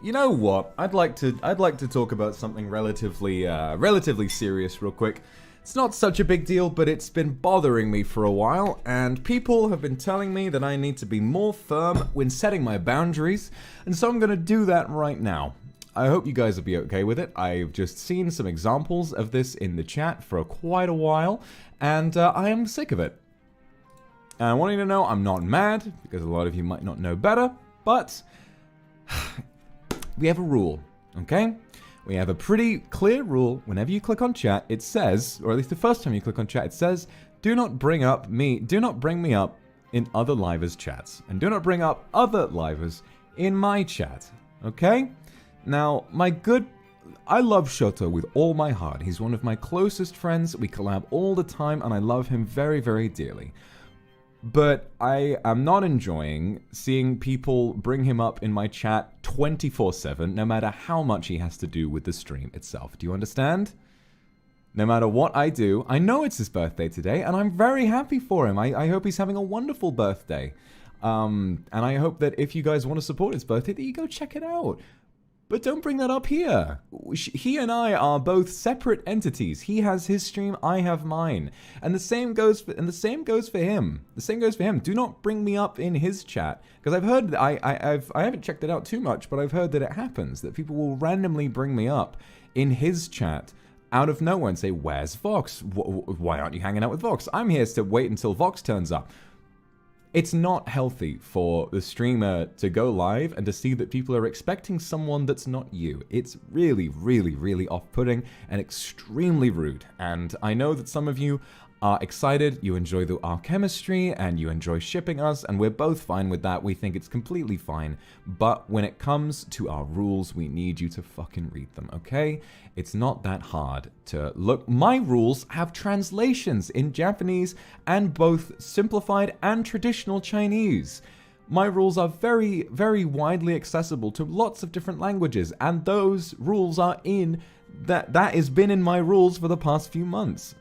You know what? I'd like to talk about something relatively serious real quick. It's not such a big deal, but it's been bothering me for a while, and people have been telling me that I need to be more firm when setting my boundaries, and so I'm gonna do that right now. I hope you guys will be okay with it. I've just seen some examples of this in the chat for quite a while, and I am sick of it. And I want you to know I'm not mad, because a lot of you might not know better, but we have a rule, okay? We have a pretty clear rule. Whenever you click on chat, it says, or at least the first time you click on chat, it says, do not bring me up in other livers' chats, and do not bring up other livers in my chat, okay? Now, I love Shxtou with all my heart. He's one of my closest friends. We collab all the time, and I love him very, very dearly. But I am not enjoying seeing people bring him up in my chat 24/7, no matter how much he has to do with the stream itself. Do you understand? No matter what I do, I know it's his birthday today, and I'm very happy for him. I hope he's having a wonderful birthday. And I hope that if you guys want to support his birthday, that you go check it out. But don't bring that up here. He and I are both separate entities. He has his stream, I have mine. And the same goes for him. The same goes for him. Do not bring me up in his chat. Because I've heard that I haven't checked it out too much, but I've heard that it happens, that people will randomly bring me up in his chat out of nowhere and say, "Where's Vox? Why aren't you hanging out with Vox? I'm here to wait until Vox turns up." It's not healthy for the streamer to go live and to see that people are expecting someone that's not you. It's really, really, really off-putting and extremely rude. And I know that some of you are excited, you enjoy our chemistry, and you enjoy shipping us, and we're both fine with that. We think it's completely fine. But when it comes to our rules, we need you to fucking read them, okay? It's not that hard to look. My rules have translations in Japanese and both simplified and traditional Chinese. My rules are very, very widely accessible to lots of different languages, and those rules are that has been in my rules for the past few months.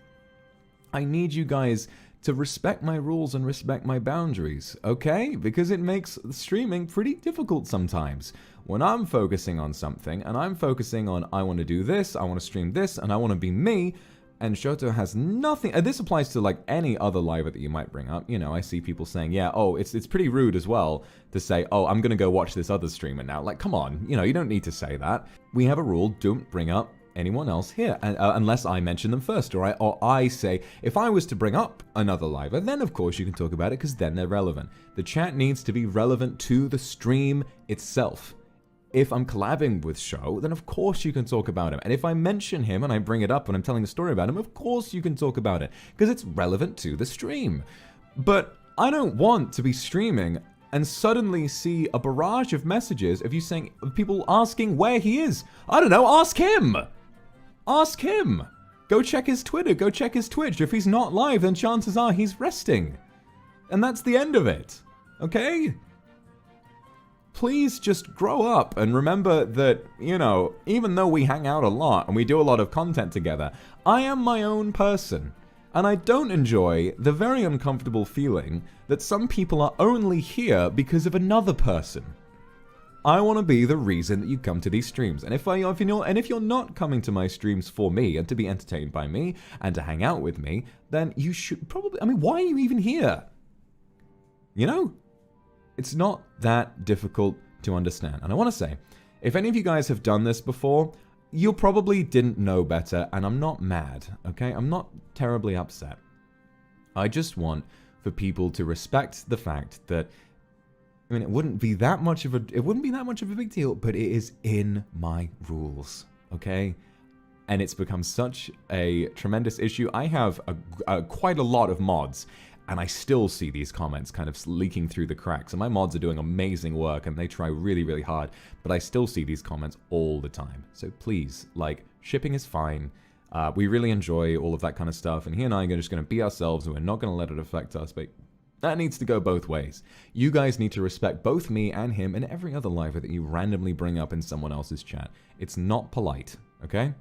I need you guys to respect my rules and respect my boundaries, okay? Because it makes streaming pretty difficult sometimes. When I'm focusing on something, and I'm focusing on, I want to do this, I want to stream this, and I want to be me, and Shxtou has nothing, and this applies to like any other liver that you might bring up. You know, I see people saying, yeah, oh, it's pretty rude as well to say, oh, I'm going to go watch this other streamer now. Like, come on, you know, you don't need to say that. We have a rule, don't bring up anyone else here, unless I mention them first, or I say, if I was to bring up another liver, then of course you can talk about it, because then they're relevant. The chat needs to be relevant to the stream itself. If I'm collabing with Shxtou, then of course you can talk about him. And if I mention him and I bring it up and I'm telling a story about him, of course you can talk about it, because it's relevant to the stream. But I don't want to be streaming and suddenly see a barrage of messages of you saying, people asking where he is. I don't know, ask him! Ask him! Go check his Twitter, go check his Twitch. If he's not live, then chances are he's resting. And that's the end of it. Okay? Please just grow up and remember that, you know, even though we hang out a lot and we do a lot of content together, I am my own person. And I don't enjoy the very uncomfortable feeling that some people are only here because of another person. I want to be the reason that you come to these streams. And if you're not coming to my streams for me and to be entertained by me and to hang out with me, then you should probably, I mean, why are you even here? You know? It's not that difficult to understand. And I want to say, if any of you guys have done this before, you probably didn't know better, and I'm not mad, okay? I'm not terribly upset. I just want for people to respect the fact that, I mean, it wouldn't be that much of a big deal, but it is in my rules, okay? And it's become such a tremendous issue. I have quite a lot of mods, and I still see these comments kind of leaking through the cracks. And my mods are doing amazing work, and they try really, really hard, but I still see these comments all the time. So please, like, shipping is fine. We really enjoy all of that kind of stuff, and he and I are just going to be ourselves, and we're not going to let it affect us, but that needs to go both ways. You guys need to respect both me and him and every other liver that you randomly bring up in someone else's chat. It's not polite, okay?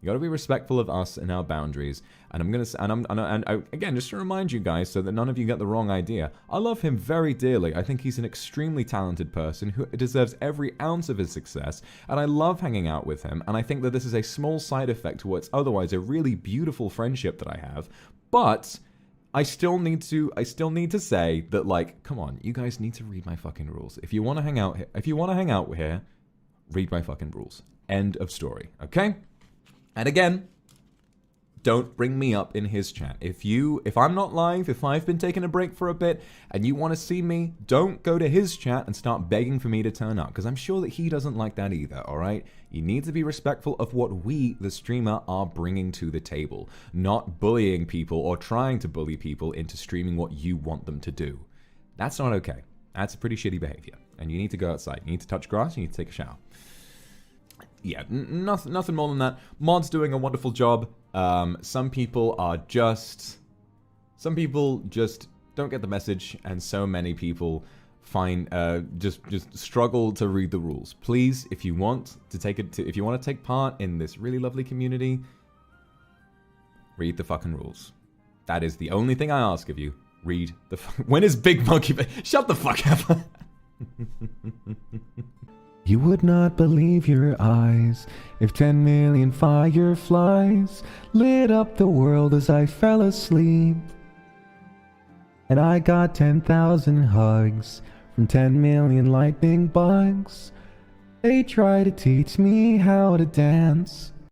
You got to be respectful of us and our boundaries. And I'm gonna, again, just to remind you guys, so that none of you get the wrong idea, I love him very dearly. I think he's an extremely talented person who deserves every ounce of his success, and I love hanging out with him. And I think that this is a small side effect to what's otherwise a really beautiful friendship that I have. But I still need to say that, like, come on, you guys need to read my fucking rules. If you want to hang out here, read my fucking rules. End of story. Okay? And again, don't bring me up in his chat. If I'm not live, if I've been taking a break for a bit, and you want to see me, don't go to his chat and start begging for me to turn up, because I'm sure that he doesn't like that either, alright? You need to be respectful of what we, the streamer, are bringing to the table, not bullying people or trying to bully people into streaming what you want them to do. That's not okay. That's pretty shitty behavior, and you need to go outside. You need to touch grass, you need to take a shower. Yeah, nothing more than that. Mod's doing a wonderful job. Some people just don't get the message, and so many people just struggle to read the rules. Please, if you want to take part in this really lovely community, read the fucking rules. That is the only thing I ask of you. Read the when is Big Monkey? Shut the fuck up. You would not believe your eyes if 10 million fireflies lit up the world as I fell asleep. And I got 10,000 hugs from 10 million lightning bugs. They try to teach me how to dance,